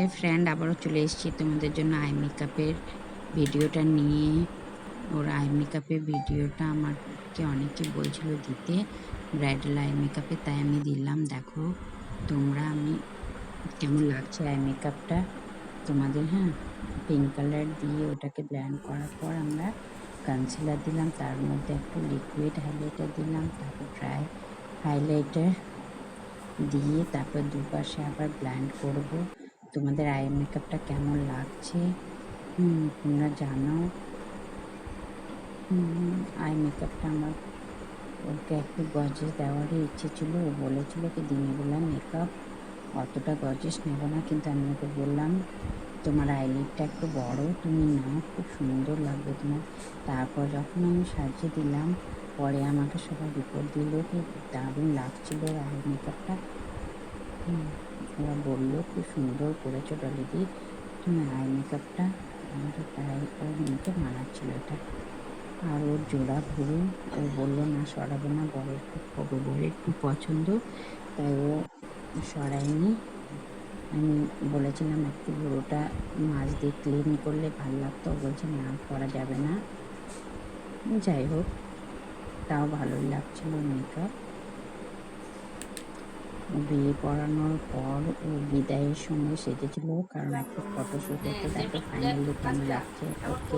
এই ফ্রেন্ড আবারও চলে এসেছি তোমাদের জন্য আই মেকআপের ভিডিওটা নিয়ে। ওর আই মেকআপের ভিডিওটা আমাকে অনেকে বলছিল দিতে, ব্রাইডাল আই মেকআপে, তাই আমি দিলাম। দেখো তোমরা আমি কেমন লাগছে আই মেকআপটা তোমাদের। হ্যাঁ, পিঙ্ক কালার দিয়ে ওটাকে ব্লেন্ড করার পর আমরা কনসিলার দিলাম, তার মধ্যে একটু লিকুইড হাইলাইটার দিলাম, তারপর ড্রাই হাইলাইটার দিয়ে তারপর দুপাশে আবার ব্লেন্ড করব। তোমাদের আই মেকআপটা কেমন লাগছে তোমরা জানাও। আই মেকআপটা আমার ওকে একটু গর্জিয়াস দেওয়ারই ইচ্ছে ছিল। ও বলেছিল কি দিনের বেলা মেকআপ অতটা গর্জিয়াস নেব না, কিন্তু আমি ওকে বললাম তোমার আইলিডটা একটু বড়, তুমি নাও, খুব সুন্দর লাগবে তোমার। তারপর যখন আমি সাজিয়ে দিলাম, পরে আমাকে সবাই রিপোর্ট দিল কি দারুণ লাগছিল আই মেকআপটা। ওরা বললো খুব সুন্দর করেছো ডলিদি তুমি আই মেকআপটা। আমাদের তাই ওর মুখে মানাচ্ছিল এটা। আর ওর জোড়া ভুরু ও বললো না সরাবে না, বরের খুব পছন্দ, তাই ও সরায়নি। আমি বলেছিলাম একটু ভুরুটা মাছ দিয়ে ক্লিন করলে ভালো লাগতো, ও বলছে না করা যাবে না। যাই হোক, তাও ভালোই লাগছিল মেকআপ। বিয়ে পড়ানোর পর ও বিদায়ের সময় সেজেছিল, কারণ একটা ফটোশ্যুট হতো। দেখো ফাইনালি কেমন লাগছে ওকে।